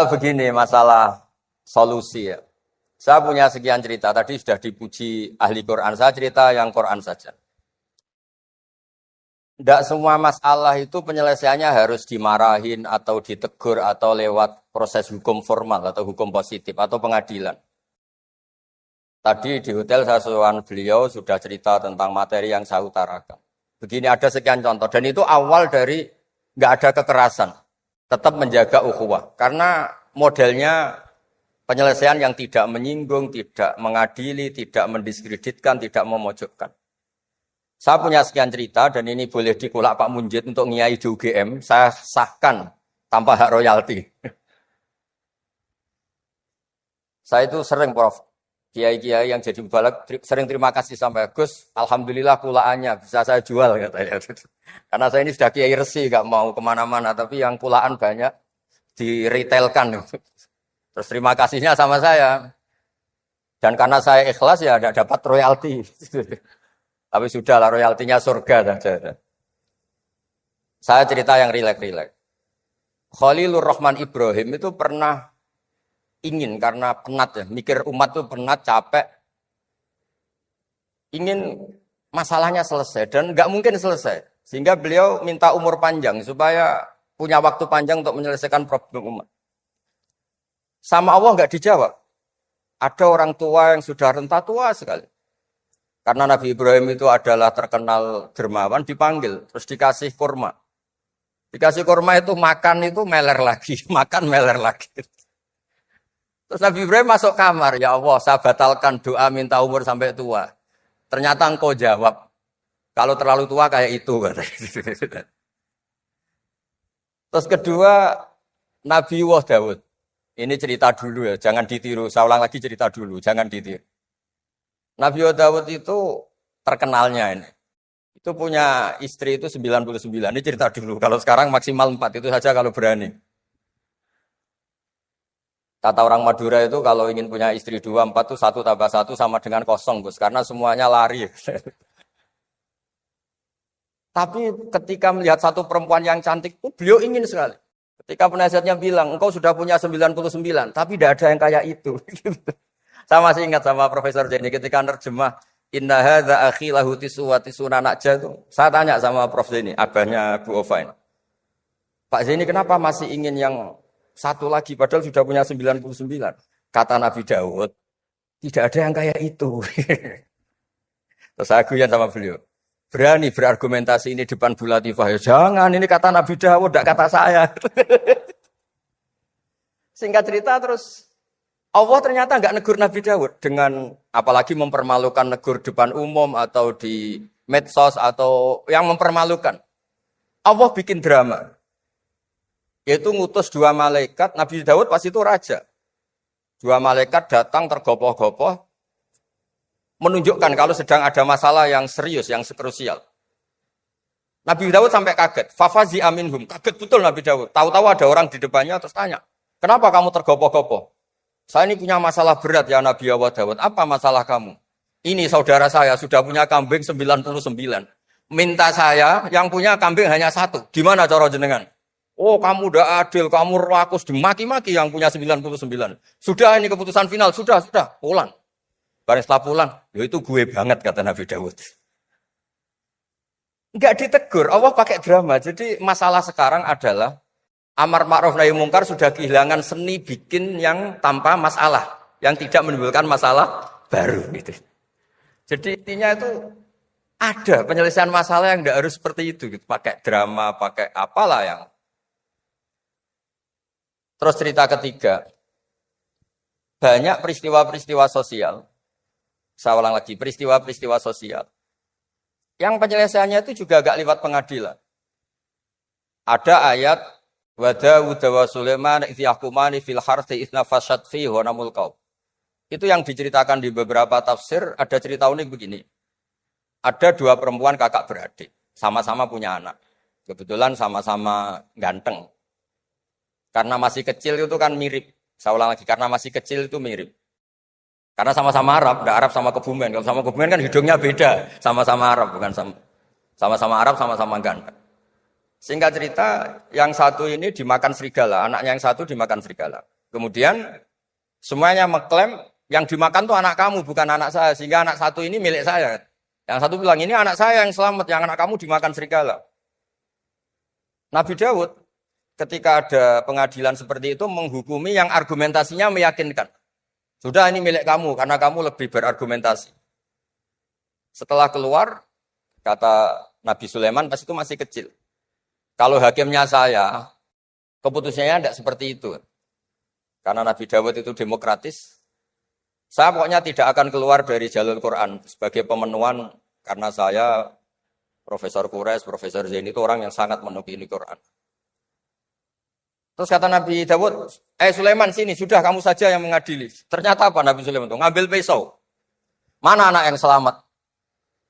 Begini masalah solusi ya. Saya punya sekian cerita. Tadi sudah dipuji ahli Quran. Saya cerita yang Quran saja. Tidak semua masalah itu penyelesaiannya harus dimarahin atau ditegur atau lewat proses hukum formal atau hukum positif atau pengadilan. Tadi di hotel saya sowan beliau sudah cerita tentang materi yang saya utarakan. Begini ada sekian contoh dan itu awal dari nggak ada kekerasan, tetap menjaga ukhuwah karena modelnya penyelesaian yang tidak menyinggung, tidak mengadili, tidak mendiskreditkan, tidak memojokkan. Saya punya sekian cerita dan ini boleh dikulak Pak Munjid untuk ngiai di UGM. Saya sahkan tanpa hak royalti. Saya itu sering Prof. Kiai-kiai yang jadi mubalak sering terima kasih sampai Gus. Alhamdulillah kulaannya bisa saya jual katanya. Karena saya ini sudah kiai resi, gak mau kemana-mana. Tapi yang kulaan banyak diretailkan. Terus terima kasihnya sama saya. Dan karena saya ikhlas ya tidak dapat royalti. Tapi sudahlah royaltinya surga saja. Saya cerita yang rileks-rileks. Khalilur Rahman Ibrahim itu pernah ingin karena penat ya, mikir umat itu penat, capek, ingin masalahnya selesai dan nggak mungkin selesai. Sehingga beliau minta umur panjang supaya punya waktu panjang untuk menyelesaikan problem umat. Sama Allah nggak dijawab. Ada orang tua yang sudah renta tua sekali. Karena Nabi Ibrahim itu adalah terkenal dermawan, dipanggil, terus dikasih kurma. Dikasih kurma itu makan itu meler lagi, makan meler lagi. Terus Nabi Ibrahim masuk kamar, ya Allah saya batalkan doa minta umur sampai tua. Ternyata engkau jawab, kalau terlalu tua kayak itu. Terus kedua, Nabi Dawud. Ini cerita dulu ya, jangan ditiru. Saya ulang lagi cerita dulu, jangan ditiru. Nabi Dawud itu terkenalnya ini. Itu punya istri itu 99. Ini cerita dulu. Kalau sekarang maksimal 4 itu saja kalau berani. Kata orang Madura itu kalau ingin punya istri 2, 4 itu 1 tambah 1 sama dengan 0, Gus. Karena semuanya lari. Tapi ketika melihat satu perempuan yang cantik, beliau ingin sekali. Ketika penasihatnya bilang, engkau sudah punya 99, tapi tidak ada yang kayak itu. Saya masih ingat sama Profesor Jenny ketika nerjemah Inna hadza akhi lahu tisu wa tisuna najah itu. Saya tanya sama Prof Jenny, abahnya Bu Ovain. Pak Jenny kenapa masih ingin yang satu lagi padahal sudah punya 99? Kata Nabi Daud, tidak ada yang kayak itu. Terus saya guyon sama beliau. Berani berargumentasi ini depan Bu Latifah. Ya jangan, ini kata Nabi Daud, tidak kata saya. Singkat cerita terus Allah ternyata nggak negur Nabi Daud dengan apalagi mempermalukan negur depan umum atau di medsos atau yang mempermalukan. Allah bikin drama. Yaitu ngutus 2 malaikat, Nabi Daud pas itu raja. 2 malaikat datang tergopoh-gopoh menunjukkan kalau sedang ada masalah yang serius, yang krusial. Nabi Daud sampai kaget. Fafazi aminhum. Kaget betul Nabi Daud. Tahu-tahu ada orang di depannya terus tanya, kenapa kamu tergopoh-gopoh? Saya ini punya masalah berat ya Nabi Dawud. Apa masalah kamu? Ini saudara saya sudah punya kambing 99. Minta saya yang punya kambing hanya 1. Gimana cara jenengan? Oh kamu udah adil, kamu rakus, dimaki-maki yang punya 99. Sudah ini keputusan final, sudah, pulang. Barang setelah pulang, ya itu gue banget kata Nabi Daud. Enggak ditegur, Allah pakai drama. Jadi masalah sekarang adalah amar ma'ruf nahi mungkar sudah kehilangan seni bikin yang tanpa masalah, yang tidak menimbulkan masalah baru gitu. Jadi intinya itu ada penyelesaian masalah yang enggak harus seperti itu gitu. Pakai drama, pakai apalah yang. Terus cerita ketiga. Banyak peristiwa-peristiwa sosial. Saya ulang lagi, peristiwa-peristiwa sosial. Yang penyelesaiannya itu juga agak lewat pengadilan. Ada ayat wa Dawud wa Sulaiman idh yahkumani fil harthi idh nafashat fihi wa namul qaum. Itu yang diceritakan di beberapa tafsir, ada cerita unik begini. Ada 2 perempuan kakak beradik, sama-sama punya anak. Kebetulan sama-sama ganteng. Karena masih kecil itu kan mirip. Saya ulang lagi, karena masih kecil itu mirip. Karena sama-sama Arab, enggak Arab sama Kebumen. Kalau sama Kebumen kan hidungnya beda, sama-sama Arab, bukan sama-sama Arab, sama-sama ganteng. Singkat cerita, yang satu ini dimakan serigala, anaknya yang satu dimakan serigala. Kemudian semuanya mengklaim yang dimakan tuh anak kamu, bukan anak saya. Sehingga anak satu ini milik saya. Yang satu bilang, ini anak saya yang selamat, yang anak kamu dimakan serigala. Nabi Daud ketika ada pengadilan seperti itu menghukumi yang argumentasinya meyakinkan. Sudah ini milik kamu karena kamu lebih berargumentasi. Setelah keluar, kata Nabi Sulaiman pas itu masih kecil. Kalau hakimnya saya, keputusannya tidak seperti itu. Karena Nabi Dawud itu demokratis. Saya pokoknya tidak akan keluar dari jalur Quran sebagai pemenuhan karena saya Profesor Quraisy, Profesor Zain itu orang yang sangat menukili Quran. Terus kata Nabi Dawud, Sulaiman sini, sudah kamu saja yang mengadili. Ternyata apa Nabi Sulaiman itu? Ngambil pisau. Mana anak yang selamat?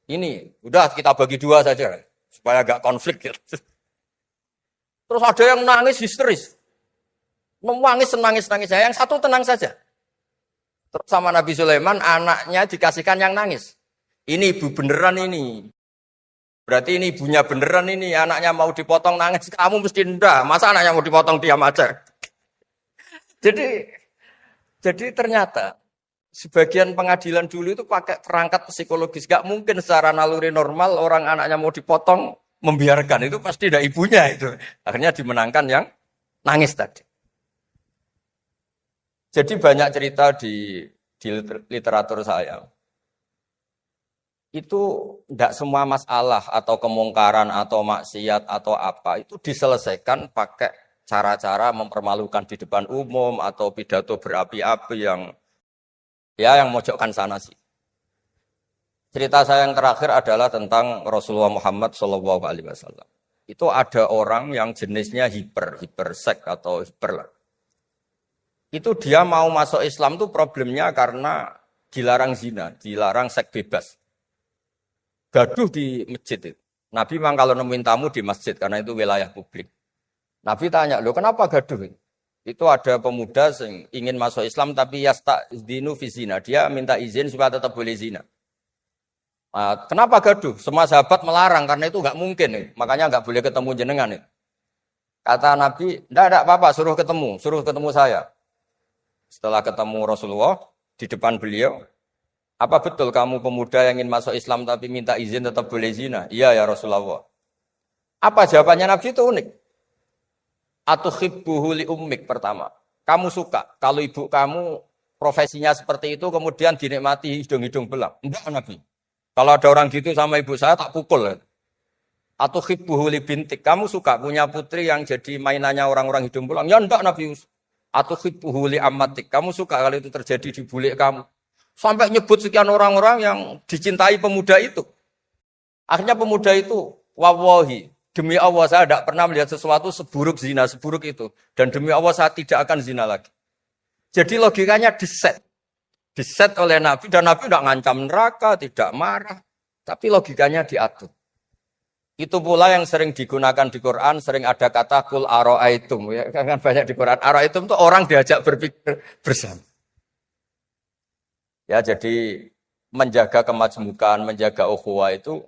Ini, udah kita bagi dua saja supaya agak konflik gitu. Terus ada yang nangis histeris. Nangis, nangis. Yang satu tenang saja. Terus sama Nabi Sulaiman, anaknya dikasihkan yang nangis. Ini ibu beneran ini. Berarti ini ibunya beneran ini. Anaknya mau dipotong nangis. Kamu mesti enggak. Masa anaknya mau dipotong diam aja? Jadi ternyata sebagian pengadilan dulu itu pakai perangkat psikologis. Gak mungkin secara naluri normal orang anaknya mau dipotong membiarkan, itu pasti tidak ibunya itu. Akhirnya dimenangkan yang nangis tadi. Jadi banyak cerita di literatur saya. Itu tidak semua masalah atau kemungkaran atau maksiat atau apa itu diselesaikan pakai cara-cara mempermalukan di depan umum atau pidato berapi-api yang mojokkan sana sih. Cerita saya yang terakhir adalah tentang Rasulullah Muhammad SAW. Itu ada orang yang jenisnya hipersek atau hiper lah. Itu dia mau masuk Islam tuh problemnya karena dilarang zina, dilarang seks bebas. Gaduh di masjid itu. Nabi memang kalau nemuin tamu di masjid karena itu wilayah publik. Nabi tanya, loh kenapa gaduh? Itu ada pemuda yang ingin masuk Islam tapi yasta'dzinu fi zina. Dia minta izin supaya tetap boleh zina. Nah, kenapa gaduh? Semua sahabat melarang karena itu nggak mungkin, makanya nggak boleh ketemu jenengan. Kata Nabi, tidak apa-apa, suruh ketemu saya. Setelah ketemu Rasulullah di depan beliau, apa betul kamu pemuda yang ingin masuk Islam tapi minta izin tetap boleh zina? Iya ya Rasulullah. Apa jawabannya Nabi itu unik? Atuhibbuhu li ummik pertama. Kamu suka kalau ibu kamu profesinya seperti itu kemudian dinikmati hidung-hidung belang? Enggak Nabi. Kalau ada orang gitu sama ibu saya tak pukul. Atuhibbuhu li bintik. Kamu suka punya putri yang jadi mainannya orang-orang hidung belang? Ya enggak Nabi. Atuhibbuhu li ammatik. Kamu suka kalau itu terjadi di bulik kamu? Sampai nyebut sekian orang-orang yang dicintai pemuda itu. Akhirnya pemuda itu, wallahi, demi Allah saya tidak pernah melihat sesuatu seburuk zina, seburuk itu. Dan demi Allah saya tidak akan zina lagi. Jadi logikanya diset oleh Nabi. Dan Nabi tidak ngancam neraka, tidak marah. Tapi logikanya diatur. Itu pula yang sering digunakan di Quran, sering ada kata kul aro'aitum. Ya, kan banyak di Quran. Aro'aitum itu orang diajak berpikir bersama. Ya, jadi menjaga kemajmukan, menjaga ukhuwah itu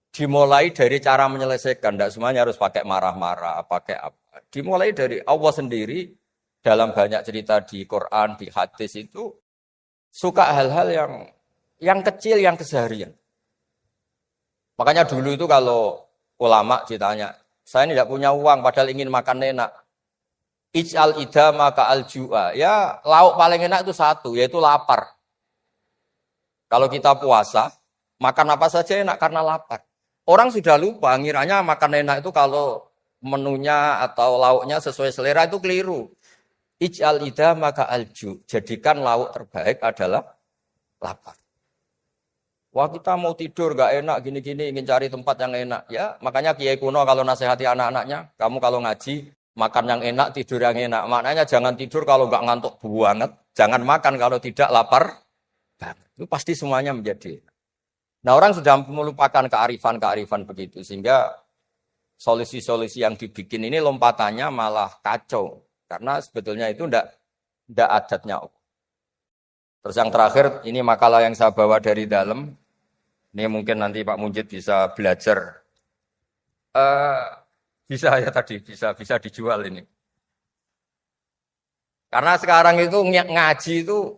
dimulai dari cara menyelesaikan. Tidak semuanya harus pakai marah-marah, pakai apa. Dimulai dari Allah sendiri dalam banyak cerita di Quran, di hadis itu suka hal-hal yang kecil, yang keseharian. Makanya dulu itu kalau ulama ditanya, saya ini tidak punya uang padahal ingin makan enak. Ij'al ida maka al-ju'a. Ya, lauk paling enak itu satu, yaitu lapar. Kalau kita puasa, makan apa saja enak karena lapar. Orang sudah lupa, ngiranya makan enak itu kalau menunya atau lauknya sesuai selera itu keliru. Ij'al ida maka alju. Jadikan lauk terbaik adalah lapar. Wah kita mau tidur gak enak gini-gini, ingin cari tempat yang enak. Ya makanya Kiai kuno kalau nasihati anak-anaknya, kamu kalau ngaji, makan yang enak, tidur yang enak. Maknanya jangan tidur kalau gak ngantuk banget. Jangan makan kalau tidak lapar. Itu pasti semuanya menjadi. Nah orang sudah melupakan kearifan begitu. Sehingga solusi-solusi yang dibikin ini lompatannya malah kacau. Karena sebetulnya itu tidak adatnya. Terus yang terakhir, ini makalah yang saya bawa dari dalam. Ini mungkin nanti Pak Munjid bisa belajar. Bisa ya tadi, bisa dijual ini. Karena sekarang itu ngaji itu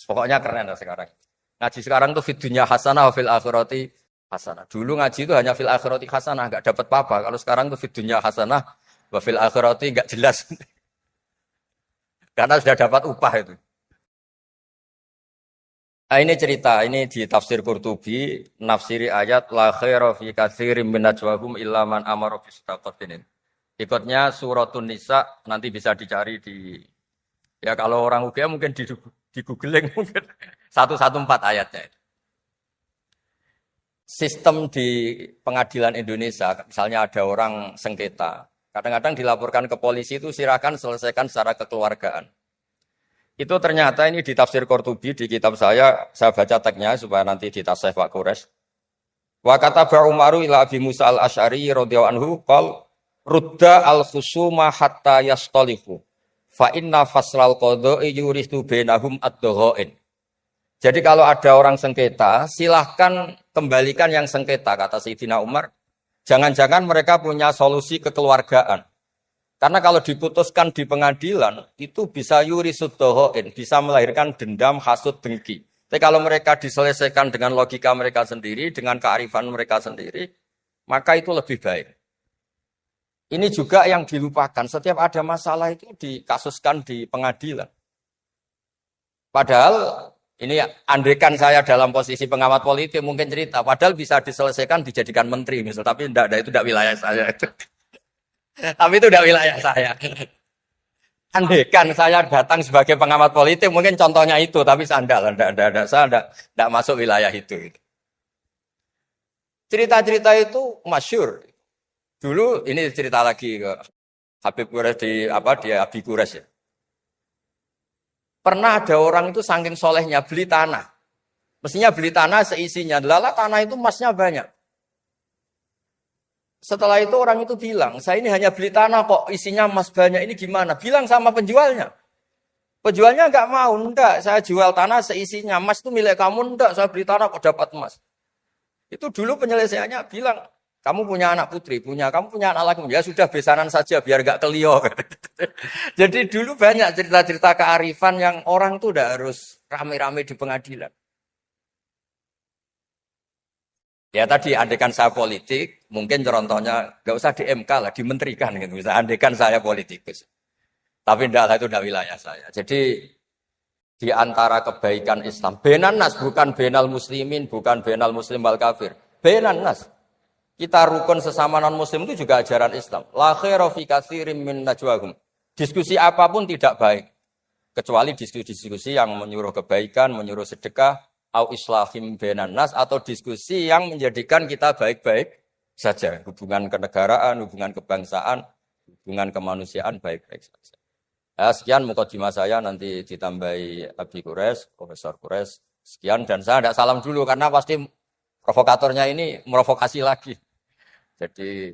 pokoknya keren lah sekarang. Ngaji sekarang tuh fid dunya hasanah wa fil akhirati hasanah. Dulu ngaji itu hanya fil akhirati hasanah, enggak dapat apa-apa. Kalau sekarang tuh fid dunya hasanah wa fil akhirati enggak jelas. Karena sudah dapat upah itu. Nah, ini cerita, ini di tafsir Qurtubi, nafsiri ayat la khaira fi katsirin min najwahum illa man amara bis sadaqatin. Ikutnya suratun Nisa, nanti bisa dicari di ya kalau orang UGM mungkin di googling mungkin 114 ayatnya. Sistem di pengadilan Indonesia, misalnya ada orang sengketa, kadang-kadang dilaporkan ke polisi itu silakan selesaikan secara kekeluargaan. Itu ternyata ini di tafsir Qurtubi di kitab saya baca teksnya supaya nanti ditafsir Pak Quraisy. Wa kataba Umaru ila Abi Musa al-Asy'ari radhiyallahu anhu qol rudda al-khusuma hatta yastalihu fa inna faslal qada'i yuristu bainahum ad-daghain. Jadi kalau ada orang sengketa, silahkan kembalikan yang sengketa kata Sayyidina Umar. Jangan-jangan mereka punya solusi kekeluargaan. Karena kalau diputuskan di pengadilan, itu bisa yurisud dohoin, bisa melahirkan dendam, hasud, dengki. Tapi kalau mereka diselesaikan dengan logika mereka sendiri, dengan kearifan mereka sendiri, maka itu lebih baik. Ini juga yang dilupakan, setiap ada masalah itu dikasuskan di pengadilan. Padahal, ini andaikan saya dalam posisi pengamat politik, mungkin cerita, padahal bisa diselesaikan, dijadikan menteri, misal, tapi itu tidak wilayah saya. Tapi itu udah wilayah saya. Andaikan saya datang sebagai pengamat politik, mungkin contohnya itu, tapi saya tidak masuk wilayah itu. Cerita-cerita itu masyhur. Dulu ini cerita lagi ke Habib Quraisy di Abi Quraisy ya. Pernah ada orang itu saking solehnya beli tanah. Mestinya beli tanah seisinya. Lala tanah itu emasnya banyak. Setelah itu orang itu bilang, saya ini hanya beli tanah kok isinya emas banyak, ini gimana? Bilang sama penjualnya. Penjualnya enggak mau, enggak, saya jual tanah seisinya, emas itu milik kamu, enggak, saya beli tanah kok dapat emas. Itu dulu penyelesaiannya bilang, kamu punya anak putri, kamu punya anak laki, ya sudah besanan saja biar enggak kelio. Jadi dulu banyak cerita-cerita kearifan yang orang tuh udah harus rame-rame di pengadilan. Ya tadi andaikan saya politik, mungkin contohnya nggak usah di MK lah, dimenterikan gitu. Bisa andaikan saya politikus. Tapi enggak lah itu enggak wilayah saya. Jadi di antara kebaikan Islam, benan nas bukan benal muslimin, bukan benal muslim wal kafir. Benan nas. Kita rukun sesama non muslim itu juga ajaran Islam. La khaira fi katsirin min najwahum. Diskusi apapun tidak baik kecuali diskusi-diskusi yang menyuruh kebaikan, menyuruh sedekah, au islahim benan nas atau diskusi yang menjadikan kita baik-baik saja, hubungan kenegaraan, hubungan kebangsaan, hubungan kemanusiaan baik-baik saja. Ya, sekian mukadimah saya, nanti ditambahi Abi Quraisy, Profesor Quraisy. Sekian, dan saya tidak salam dulu karena pasti provokatornya ini merovokasi lagi. Jadi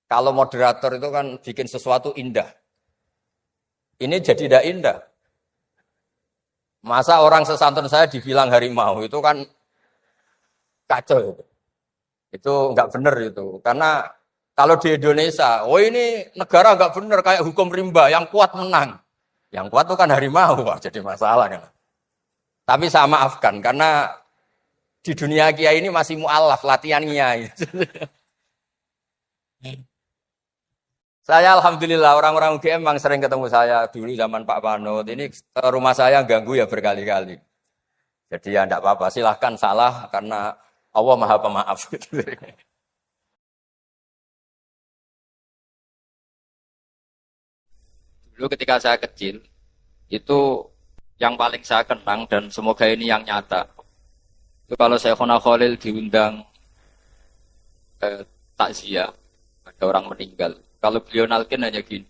kalau moderator itu kan bikin sesuatu indah. Ini jadi tidak indah. Masa orang sesantun saya dibilang harimau, itu kan kacau. Itu enggak benar itu. Karena kalau di Indonesia, oh ini negara enggak benar, kayak hukum rimba, yang kuat menang. Yang kuat itu kan harimau, wah, jadi masalah kan. Tapi saya maafkan, karena di dunia kiai ini masih mu'alaf, latihannya. Saya alhamdulillah orang-orang UGM memang sering ketemu saya dulu zaman Pak Panut. Ini rumah saya ganggu ya berkali-kali. Jadi ya enggak apa-apa, silahkan salah karena Allah Maha Pemaaf. Dulu ketika saya kecil, itu yang paling saya kenang dan semoga ini yang nyata. Itu kalau Syekhona Khalil diundang takziah, ada orang meninggal. Kalau beliau nalkin hanya gini,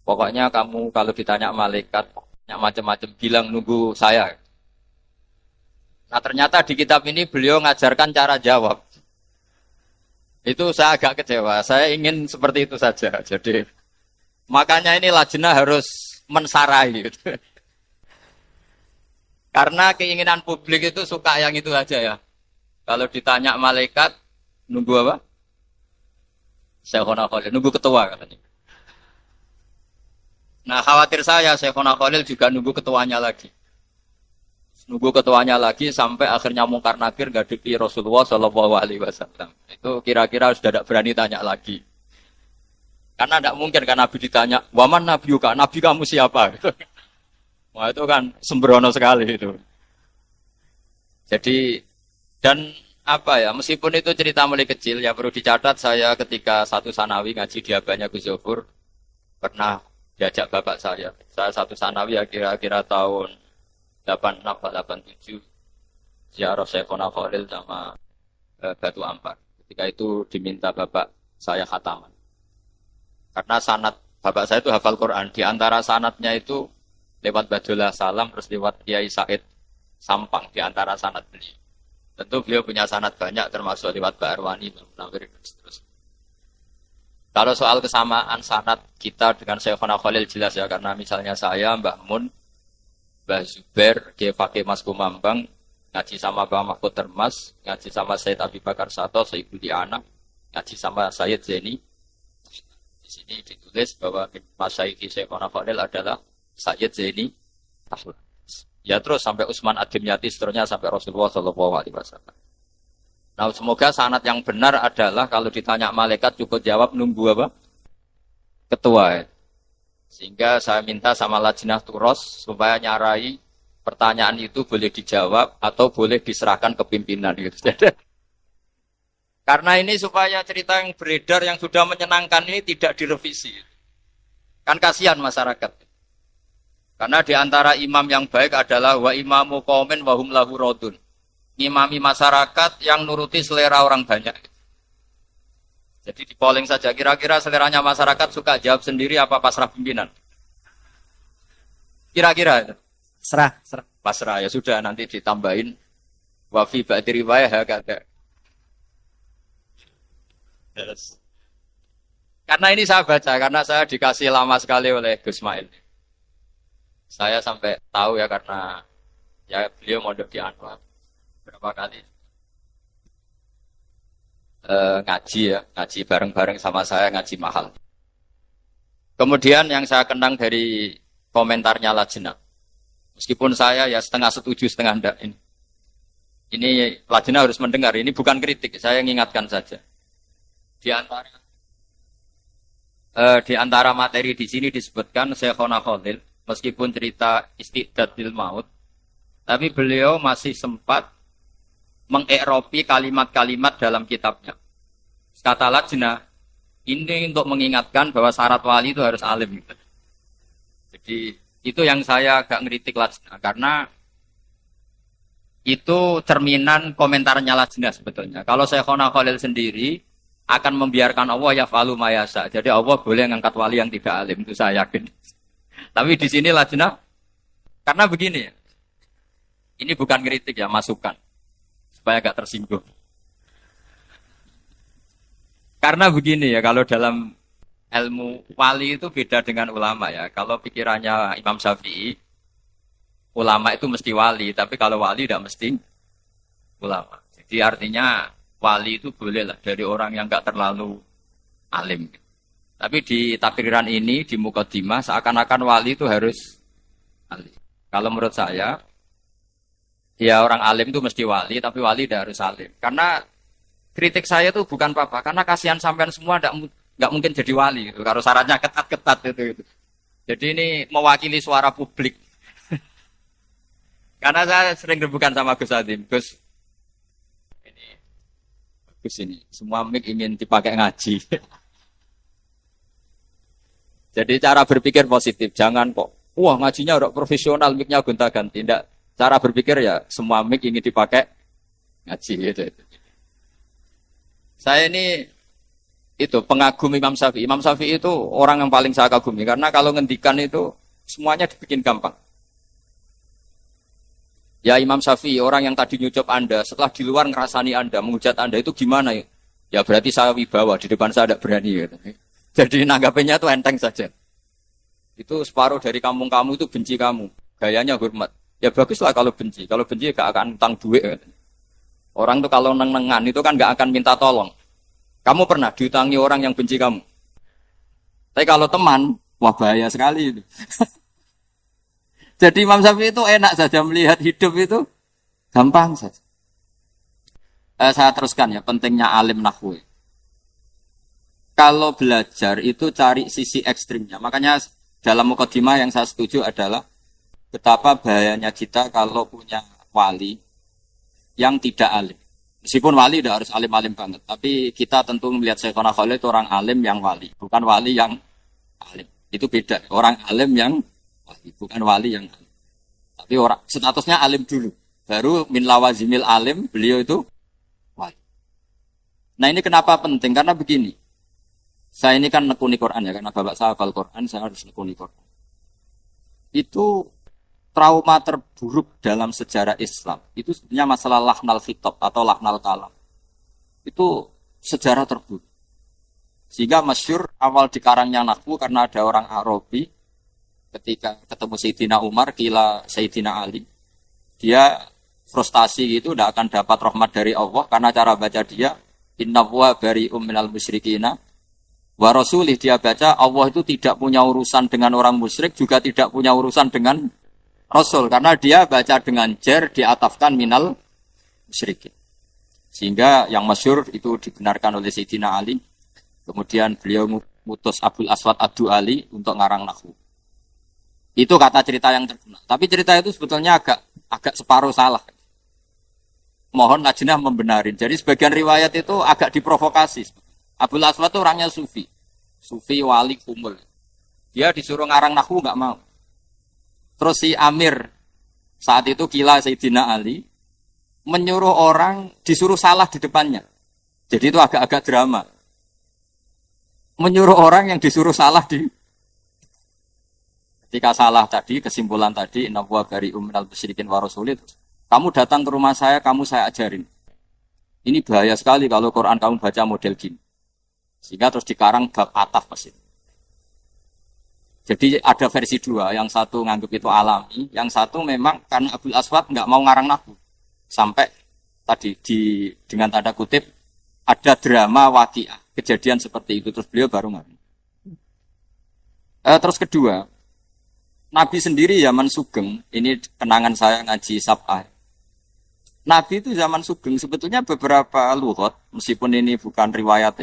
pokoknya kamu kalau ditanya malaikat, tanya macam-macam, bilang nunggu saya. Nah ternyata di kitab ini beliau ngajarkan cara jawab. Itu saya agak kecewa, saya ingin seperti itu saja. Jadi makanya ini lajnah harus mensarai. Gitu. Karena keinginan publik itu suka yang itu aja ya. Kalau ditanya malaikat, nunggu apa? Syekhona Khalil nunggu ketua katanya. Nah khawatir saya Syekhona Khalil juga nunggu ketuanya lagi. Nunggu ketuanya lagi sampai akhirnya Mungkar Nakir ngadepi Rasulullah Shallallahu Alaihi Wasallam. Itu kira-kira sudah tidak berani tanya lagi. Karena tidak mungkin kan Nabi ditanya, waman Nabi juga, Nabi kamu siapa? Wah itu kan sembrono sekali itu. Jadi dan apa ya, meskipun itu cerita mulai kecil ya perlu dicatat saya ketika satu sanawi ngaji di abahnya Gus Zofur pernah diajak bapak saya. Saya satu sanawi ya kira-kira tahun 86-87 ziarah Syekhona Khalil sama Batu Ampar. Ketika itu diminta bapak saya khataman. Karena sanad bapak saya itu hafal Quran. Di antara sanadnya itu lewat Badullah Salam terus lewat Kiai Said Sampang di antara sanad beliau. Tentu beliau punya sanad banyak termasuk lewat Mbak Arwani, Mbak Munawir dan seterusnya. Kalau soal kesamaan sanad kita dengan Syekhona Khalil jelas ya karena misalnya saya Mbah Mun Mbah Zubair, Kiai Fakih Mas Kumambang, ngaji sama Mbah Mahfud Termas, ngaji sama Sayyid Abi Bakar Sato, Sayyidul Anak, ngaji sama Sayyid Zaini. Di sini ditulis bahwa Masyaikh Syekhona Khalil adalah Sayyid Zaini Tahlan. Ya terus sampai Utsman Ad-Dimyati seterusnya sampai Rasulullah Shallallahu Alaihi Wasallam. Nah semoga sanad yang benar adalah kalau ditanya malaikat cukup jawab nunggu apa? Ketua ya. Sehingga saya minta sama Lajnah Turos supaya nyarai pertanyaan itu boleh dijawab atau boleh diserahkan ke pimpinan gitu. Karena ini supaya cerita yang beredar yang sudah menyenangkan ini tidak direvisi. Kan kasihan masyarakat. Karena di antara imam yang baik adalah wa imamu qaumin wa hum lahu radun. Imami masyarakat yang nuruti selera orang banyak. Jadi di polling saja, kira-kira seleranya masyarakat suka jawab sendiri apa pasrah pimpinan? Kira-kira Serah. pasrah ya sudah nanti ditambahin wa fi ba'di riwayah kata. Yes. Karena ini saya baca, karena saya dikasih lama sekali oleh Gus Mail. Saya sampai tahu ya karena ya beliau mondok di Anwar berapa kali ngaji ya, ngaji bareng-bareng sama saya ngaji mahal. Kemudian yang saya kenang dari komentarnya Lajnah, meskipun saya ya setengah setuju setengah enggak ini Lajnah harus mendengar, ini bukan kritik, saya mengingatkan saja. Di antara materi di sini disebutkan Syekhona Khalil meskipun cerita istidadil maut, tapi beliau masih sempat mengeropi kalimat-kalimat dalam kitabnya. Kata Lajnah, ini untuk mengingatkan bahwa syarat wali itu harus alim. Jadi itu yang saya agak ngeritik Lajnah, karena itu cerminan komentarnya Lajnah sebetulnya. Kalau Syekhona Khalil sendiri akan membiarkan Allah yaf'alu ma yasha. Jadi Allah boleh ngangkat wali yang tidak alim, itu saya yakin. Tapi di sini Lajnah, karena begini, ini bukan kritik ya, masukan supaya gak tersinggung. Karena begini ya, kalau dalam ilmu wali itu beda dengan ulama ya. Kalau pikirannya Imam Syafi'i, ulama itu mesti wali, tapi kalau wali tidak mesti ulama. Jadi artinya wali itu boleh lah dari orang yang gak terlalu alim. Tapi di takriran ini, di Muqaddimah, seakan-akan wali itu harus alim. Kalau menurut saya, ya orang alim itu mesti wali, tapi wali tidak harus alim. Karena kritik saya itu bukan apa-apa, karena kasihan sampean semua nggak mungkin jadi wali. Gitu. Kalau syaratnya ketat-ketat itu. Jadi ini mewakili suara publik. Karena saya sering rebukan sama Gus Adim. Gus ini, semua mic ingin dipakai ngaji. Jadi cara berpikir positif, jangan kok, wah ngajinya udah profesional, mic-nya gonta-ganti. Tidak, cara berpikir ya semua mic ingin dipakai ngaji gitu. Saya ini itu pengagum Imam Syafi'i. Imam Syafi'i itu orang yang paling saya kagumi karena kalau ngendikan itu semuanya dibikin gampang. Ya Imam Syafi'i, orang yang tadi nyucap Anda, setelah di luar ngerasani Anda, menghujat Anda itu gimana ya? Ya berarti saya wibawa, di depan saya tidak berani. Gitu. Jadi nanggapinnya itu enteng saja. Itu separuh dari kampung kamu itu benci kamu. Gayanya hormat. Ya baguslah kalau benci. Kalau benci gak akan utang duit. Orang tuh kalau neng-nengan itu kan gak akan minta tolong. Kamu pernah diutangi orang yang benci kamu. Tapi kalau teman, wah bahaya sekali itu. Jadi Imam Syafi'i itu enak saja melihat hidup itu gampang saja. Saya teruskan ya, pentingnya alim nahwu. Kalau belajar itu cari sisi ekstrimnya. Makanya dalam mukadimah yang saya setuju adalah betapa bahayanya kita kalau punya wali yang tidak alim. Meskipun wali tidak harus alim-alim banget, tapi kita tentu melihat Syekhona Khalil itu orang alim yang wali, bukan wali yang alim. Itu beda. Orang alim yang wali, bukan wali yang alim. Tapi orang statusnya alim dulu. Baru min lawazimil alim, beliau itu wali. Nah ini kenapa penting? Karena begini. Saya ini kan nekuni Quran ya, karena bapak saya hafal Quran, saya harus nekuni Quran. Itu trauma terburuk dalam sejarah Islam. Itu sebenarnya masalah lahnal khitab atau lahnal kalam. Itu sejarah terburuk. Sehingga masyhur awal dikarangnya nahwu karena ada orang Arabi ketika ketemu Sayyidina Umar, kila Sayyidina Ali. Dia frustasi gitu, tidak akan dapat rahmat dari Allah karena cara baca dia inna huwa bari'um minal musyrikina wa rasulih, dia baca Allah itu tidak punya urusan dengan orang musyrik, juga tidak punya urusan dengan Rasul, karena dia baca dengan jar diatafkan minal musyrikin. Sehingga yang masyhur itu dibenarkan oleh Sayyidina Ali. Kemudian beliau mutus Abul Aswad Ad-Du'ali untuk ngarang nahwu. Itu kata cerita yang terkenal. Tapi cerita itu sebetulnya agak separuh salah. Mohon lajnah membenarin. Jadi sebagian riwayat itu agak diprovokasi. Abul Aswad itu orangnya sufi. Sufi wali kumul. Dia disuruh ngarang nahwu enggak mau. Terus si Amir saat itu kila Sayyidina Ali menyuruh orang disuruh salah di depannya. Jadi itu agak-agak drama. Menyuruh orang yang disuruh salah di ketika salah tadi, kesimpulan tadi inna huwa bari'um minal musyrikin wa rasulih. Kamu datang ke rumah saya ajarin. Ini bahaya sekali kalau Quran kamu baca model gini. Sehingga terus dikarang bab ataf pasti. Jadi ada versi dua, yang satu nganggap itu alami, yang satu memang karena Abul Aswad nggak mau ngarang nahwu. Sampai tadi dengan tanda kutip ada drama waqiah, kejadian seperti itu, terus beliau baru ngarang. Terus kedua, Nabi sendiri zaman Sugeng, ini kenangan saya ngaji Sab'ah. Nabi itu zaman Sugeng sebetulnya beberapa lughat, meskipun ini bukan riwayat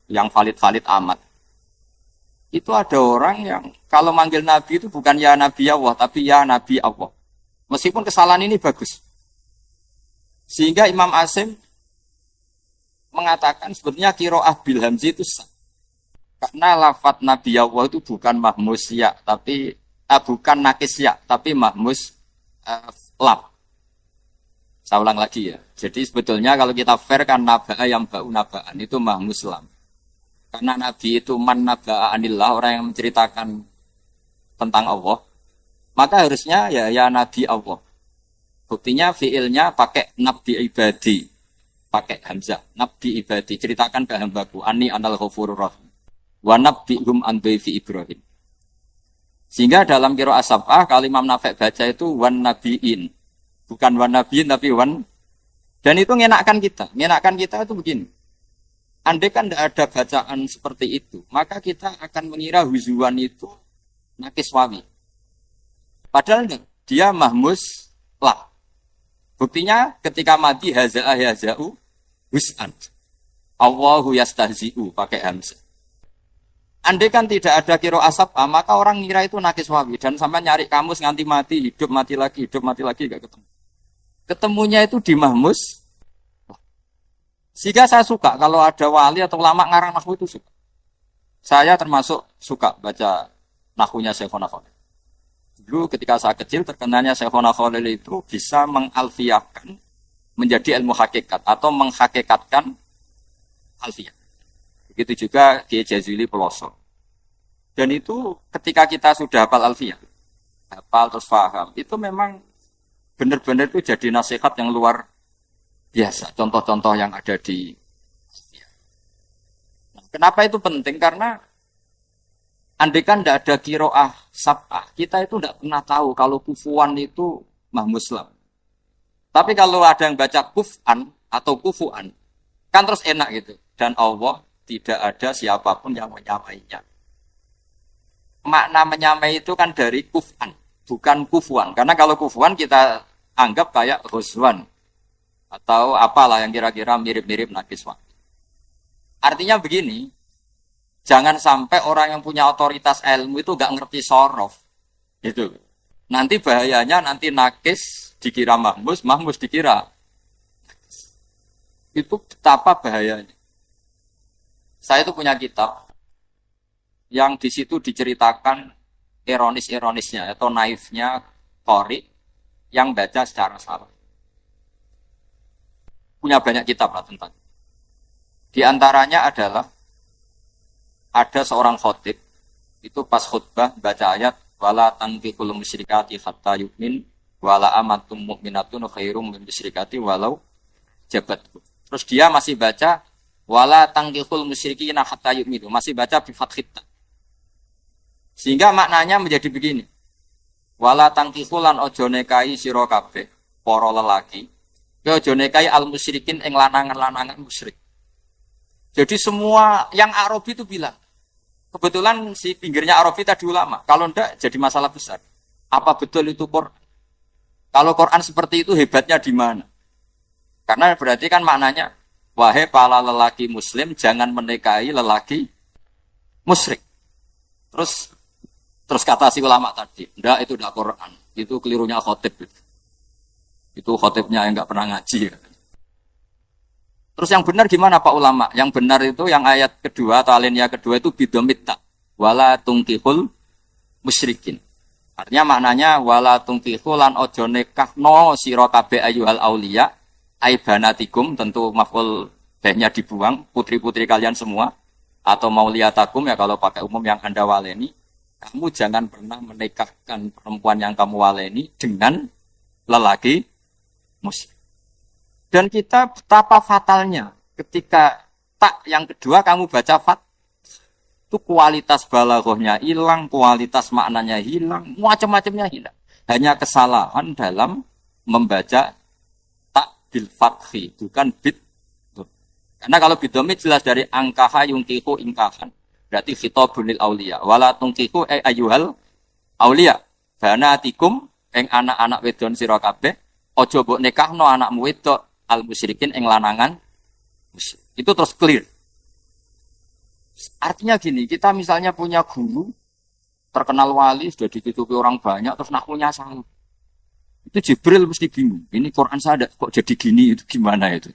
yang valid-valid amat. Itu ada orang yang kalau manggil Nabi itu bukan ya Nabi Allah, tapi ya Nabi Allah. Meskipun kesalahan ini bagus. Sehingga Imam Asim mengatakan sebetulnya qiraah bil hamzi itu sah. Karena lafadz Nabi Allah itu bukan mahmus ya, tapi bukan nakis ya, tapi mahmus lam. Saya ulang lagi ya. Jadi sebetulnya kalau kita fair kan naba'a yang ba'u naba'an itu mahmus lam. Karena Nabi itu man naba'a anillah, orang yang menceritakan tentang Allah, maka harusnya ya Nabi Allah. Buktinya fiilnya pakai nabi ibadi, pakai hamzah, nabi ibadi, ceritakan ke hambaku ani anal ghafurur rahim wa nabbihum an dhaifi Ibrahim. Sehingga dalam qiraah Sab'ah kalau Imam Nafi' baca itu wan nabiin, bukan wan nabiin tapi wan, dan itu ngenakkan kita itu begini. Andai kan tidak ada bacaan seperti itu, maka kita akan mengira huzuan itu nakis wawi. Padahal enggak, dia mahmus lah. Buktinya ketika mati haza'ah yaza'u hus'an. Allahu yastahzi'u pakai hamzah. Andai kan tidak ada qiraah Sab'ah, maka orang ngira itu nakis wawi dan sampai nyari kamus nganti mati, hidup mati lagi enggak ketemu. Ketemunya itu di mahmus. Sehingga saya suka kalau ada wali atau ulama ngarang nahwu itu suka. Saya termasuk suka baca nahwunya Syekhona Khalil. Dulu ketika saya kecil terkenalnya Syekhona Khalil itu bisa mengalfiahkan menjadi ilmu hakikat atau menghakikatkan alfiah. Begitu juga Kiai Jazuli Pelosok. Dan itu ketika kita sudah hafal alfiah, hafal terus paham, itu memang benar-benar itu jadi nasihat yang luar biasa, contoh-contoh yang ada di nah, kenapa itu penting? Karena andai kan tidak ada qiraah Sab'ah, kita itu tidak pernah tahu kalau kufuan itu mahmus lam. Tapi kalau ada yang baca kuf'an atau kufu'an, kan terus enak gitu. dan Allah tidak ada siapapun yang menyamainya. Makna menyamai itu kan dari kufan, bukan kufuan. Karena kalau kufuan kita anggap kayak huswan atau apalah yang kira-kira mirip-mirip nakiswan. Artinya begini, jangan sampai orang yang punya otoritas ilmu itu gak ngerti sorof. Itu. Nanti bahayanya nanti nakis dikira mahmus, mahmus dikira. Itu betapa bahayanya. Saya itu punya kitab yang di situ diceritakan ironis-ironisnya atau naifnya qari yang baca secara salah. Punya banyak kitab lah tentang. Di antaranya adalah ada seorang khotib itu pas khutbah baca ayat wala tankihul musyrikati hatta yu'min wala amatum mu'minatun khairum min musyrikati walau jabat. Terus dia masih baca wala tankihul musyrikina hatta yu'minu, masih baca bi fathit. Sehingga maknanya menjadi begini. Wala tangkihulan ojo nekai sira kabeh para lelaki. Ya ojo nekai al musyrikin ing lanangan-lanangan musyrik. Jadi semua yang Arabi itu bilang. Kebetulan si pinggirnya Arabi tadi ulama. Kalau ndak jadi masalah besar. Apa betul itu Quran? Kalau Quran seperti itu hebatnya di mana? Karena berarti kan maknanya wahai para lelaki muslim jangan menikahi lelaki musyrik. Terus kata si ulama tadi, enggak itu enggak Quran, itu kelirunya khotib. Itu khotibnya yang enggak pernah ngaji. Terus yang benar gimana Pak ulama? Yang benar itu yang ayat kedua atau alinea kedua itu bidomitta wala tungkihul musyrikin. Artinya maknanya wala tungkihul lan ojo nekahno sira kabeh ayyuhal auliya aibanatikum, tentu maf'ul behnya dibuang, putri-putri kalian semua atau mauliyatakum ya kalau pakai umum yang Anda waleni. Kamu jangan pernah menikahkan perempuan yang kamu waleni dengan lelaki musyrik. Dan kita betapa fatalnya ketika tak yang kedua kamu baca fat itu kualitas balaghahnya hilang, kualitas maknanya hilang, macam-macamnya hilang. Hanya kesalahan dalam membaca tak bil fathi, bukan bid. Karena kalau bidomit jelas dari angkaha yungkihu ingkahan. Berarti khitabun lil auliya wala tungkihu ayyuhal auliya banatikum ing anak-anak wedon sira kabeh aja mbok nikahno anakmu wedok al musyrikin ing lanangan musyrik. Itu terus clear. Artinya gini, kita misalnya punya guru terkenal wali sudah ditutupi orang banyak terus nahwunya salah. Itu Jibril mesti bingung. Ini Quran saya kok jadi gini, itu gimana itu?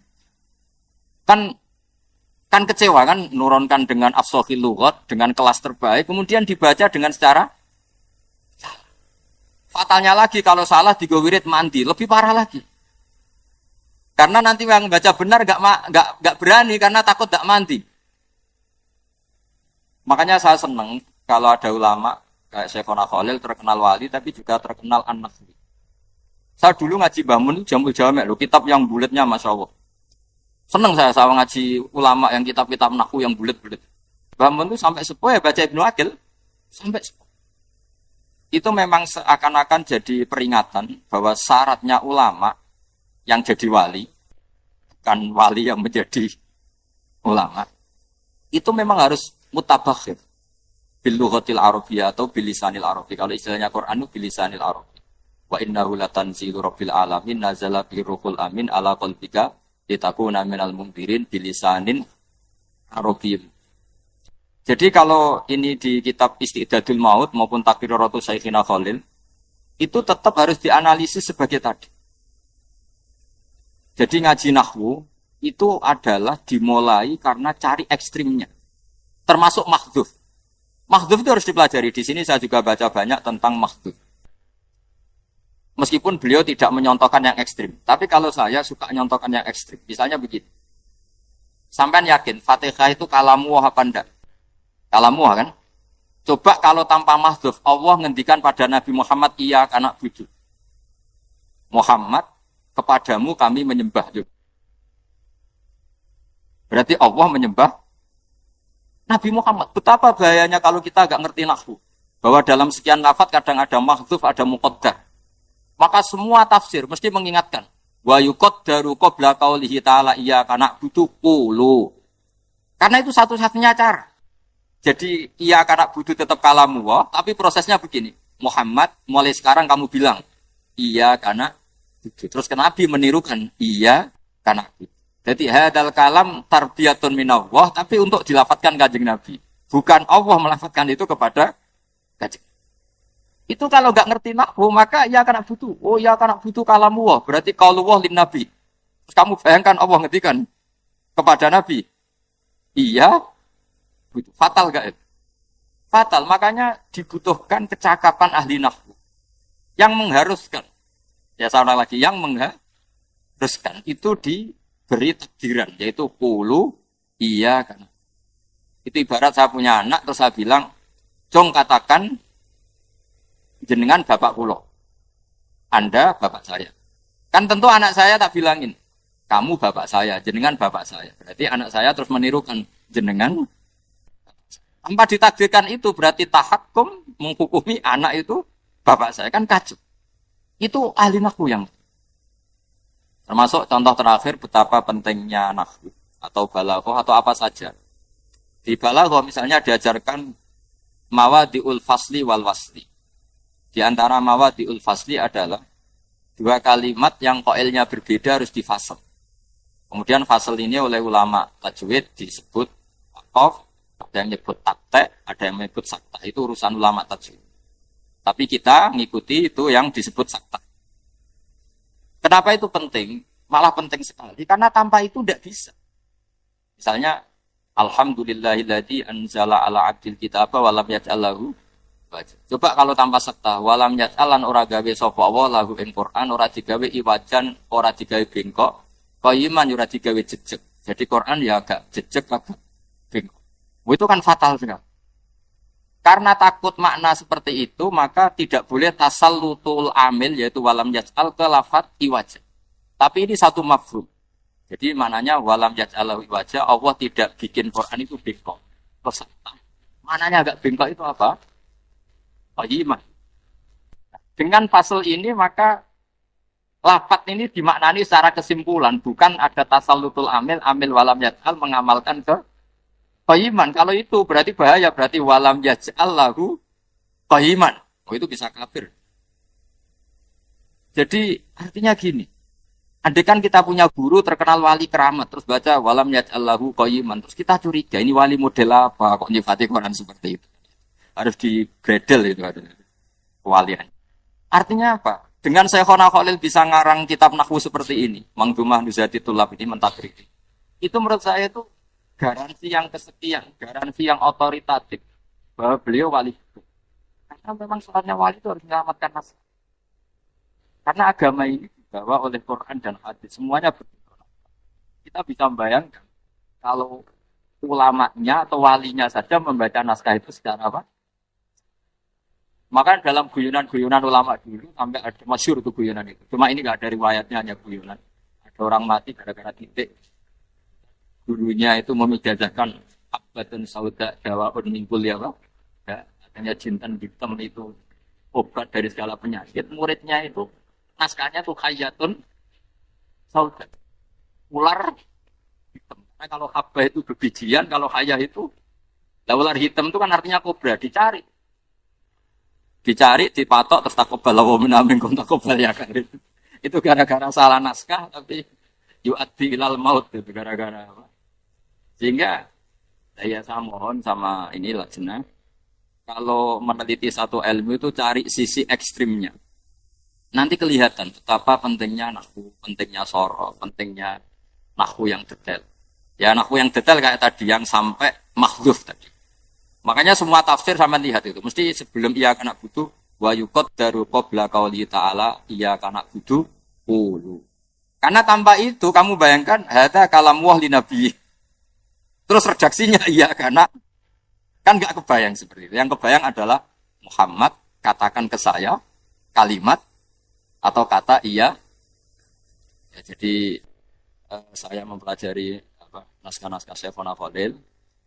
Kan kecewa kan nurunkan dengan afshahil lughat dengan kelas terbaik kemudian dibaca dengan secara fatalnya lagi kalau salah digowirit mandi lebih parah lagi karena nanti yang baca benar enggak berani karena takut enggak mandi. Makanya saya senang kalau ada ulama kayak Syekhona Khalil terkenal wali tapi juga terkenal an-nahwi. Saya dulu ngaji Mbah Mun Jamul Jami' loh, kitab yang bulatnya Masya Allah. Senang saya ngaji ulama yang kitab-kitab nahwu yang bulat-bulat. Bahkan itu sampai sepuh ya baca Ibnu Aqil. Sampai sepuh. Itu memang seakan-akan jadi peringatan bahwa syaratnya ulama yang jadi wali, bukan wali yang menjadi ulama, itu memang harus mutabakhir. Bil lughatil arabiyyah atau bil lisanil arabi. Kalau istilahnya Quran itu bil lisanil arabi. Wa innahu latanzilu rabbil alamin nazala bi ruhul amin ala qalbika litakuna minal mundirin bilisanin arabiyyin. Jadi kalau ini di kitab Istidadul Maut maupun Taqriratu Syekhina Khalil itu tetap harus dianalisis sebagai tadi. Jadi ngaji nahwu itu adalah dimulai karena cari ekstrimnya. Termasuk mahdhuf. Mahdhuf itu harus dipelajari. Di sini saya juga baca banyak tentang mahdhuf. Meskipun beliau tidak menyontohkan yang ekstrim. Tapi kalau saya suka menyontohkan yang ekstrim. Misalnya begini. Sampean yakin Fatihah itu kalamu apa enggak? Kalamu kan? Coba kalau tanpa mahdhuf, Allah ngendikan pada Nabi Muhammad, iya anak budu. Muhammad, kepadamu kami menyembah. Berarti Allah menyembah Nabi Muhammad. Betapa bahayanya kalau kita agak ngerti nahwu. Bahwa dalam sekian lafaz kadang ada mahdhuf, ada muqaddar. Maka semua tafsir mesti mengingatkan wa yuqaddaru qabla qaulihi ta'ala iyyaka na'budu qulu. Karena itu satu-satunya cara. Jadi iya karena butuh tetap kalamullah, tapi prosesnya begini. Muhammad, mulai sekarang kamu bilang iya karena butuh. Terus ke Nabi menirukan iya karena butuh. Jadi hadal kalam tarbiyatun minallah, tapi untuk dilafatkan kanjeng Nabi. Bukan Allah melafatkan itu kepada kanjeng. Itu kalau nggak ngerti nahwu, maka iya karena butuh. Oh iya karena butuh kalamullah, berarti qaulullah lin Nabi. Terus kamu bayangkan Allah ngertikan kepada Nabi. Iya, fatal gak itu? Fatal, makanya dibutuhkan kecakapan ahli nahwu yang mengharuskan. Ya seorang lagi yang mengharuskan itu diberi takdiran, yaitu qulu iya kan. Itu ibarat saya punya anak terus saya bilang, "Jong katakan jenengan bapak kula. Anda bapak saya." Kan tentu anak saya tak bilangin, "Kamu bapak saya, jenengan bapak saya." Berarti anak saya terus menirukan jenengan. Tanpa ditakdirkan itu berarti tahakum menghukumi anak itu bapak saya, kan kacau. Itu ahli nahwu yang termasuk contoh terakhir betapa pentingnya nahwu atau balaghah atau apa saja. Di balaghah misalnya diajarkan mawadi'ul fasli wal wasli. Di antara mawadi'ul fasli adalah dua kalimat yang qailnya berbeda harus difasal. Kemudian fasal ini oleh ulama tajwid disebut waqaf, ada yang menyebut takte, ada yang menyebut sakta. Itu urusan ulama tajwid. Tapi kita ngikuti itu yang disebut sakta. Kenapa itu penting? Malah penting sekali. Karena tanpa itu tidak bisa. Misalnya, Alhamdulillahilladzi anzala ala abdil kitaba walam yaj'allahu. Coba kalau tanpa sakta, walam yaj'alan ora gawe sapa Allah lahu ing Quran, ora digawe iwajan, ora digawe bengkok, qayiman ora digawe jejeg. Jadi Quran ya agak jejeg agak bengkok. Itu kan fatal sekali. Karena takut makna seperti itu, maka tidak boleh tasallutul amil, yaitu walam yaj'al ke lafadz iwaja. Tapi ini satu mafhum. Jadi maknanya walam yaj'al iwaja, Allah tidak bikin Quran itu bengkok. Peserta. Maknanya agak bengkok itu apa? Qayyimah. Dengan fasal ini maka lafadz ini dimaknani secara kesimpulan, bukan ada tasallutul amil walam yaj'al mengamalkan ke qayiman. Kalau itu berarti bahaya, berarti walam yaj'al lahu qayiman. Oh itu bisa kafir. Jadi artinya gini. Andaikan kita punya guru terkenal wali keramat terus baca walam yaj'al lahu qayiman, terus kita curiga ini wali model apa kok nyifati Quran seperti itu. Harus digredel itu ada kewalian. Artinya apa? Dengan Syekhona Khalil bisa ngarang kitab nahwu seperti ini, Manzumah Nuzhati Tulab ini mentadrik. Itu menurut saya itu garansi yang kesekian, garansi yang otoritatif bahwa beliau wali. Karena memang soalnya wali itu harus menyelamatkan naskah. Karena agama ini dibawa oleh Quran dan hadis, semuanya betul. Kita bisa membayangkan kalau ulamanya atau walinya saja membaca naskah itu secara apa? Maka dalam guyonan-guyonan ulama dulu sampai ada masyhur itu guyonan itu. Cuma ini nggak ada riwayatnya, hanya guyonan. Ada orang mati gara-gara titik. Gurunya itu memijazahkan abbatun sauda dawaun mingkul ya Pak. Ya, katanya jintan hitam itu obat dari segala penyakit. Muridnya itu naskahnya tuh khayatun sauda. Ular hitam. Karena kalau habba itu bebijian, kalau khayah itu ular hitam itu kan artinya kobra, dicari, dipatok, terus takobal wa minkum takobal ya kan. Itu gara-gara salah naskah, tapi yu'addi ilal maut itu gara-gara apa? Sehingga saya mohon sama inilah jenah, kalau meneliti satu ilmu itu cari sisi ekstrimnya. Nanti kelihatan betapa pentingnya nahwu, pentingnya soroh, pentingnya nahwu yang detail. Ya nahwu yang detail kayak tadi yang sampai mahdzuf tadi. Makanya semua tafsir sama lihat itu. Mesti sebelum ia kena butuh wa yuqaddaru qabla qauli ta'ala ia kena butuh qulu. Karena tanpa itu kamu bayangkan hadza kalamullah li nabi. Terus redaksinya iya karena kan enggak kebayang seperti itu. Yang kebayang adalah Muhammad katakan ke saya kalimat atau kata iya. Ya, jadi saya mempelajari naskah-naskah Syekhona Khalil.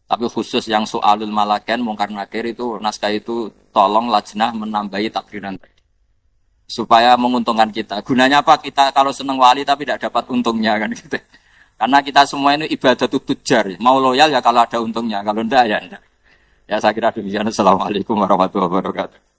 Tapi khusus yang soalul malaken mungkar nakir itu naskah itu tolong lajnah menambahi takdiran tadi supaya menguntungkan kita. Gunanya apa? Kita kalau senang wali tapi tidak dapat untungnya kan gitu. Karena kita semua ini ibadah tujar. Mau loyal ya kalau ada untungnya, kalau enggak ya enggak. Ya saya kira demikian. Assalamualaikum warahmatullahi wabarakatuh.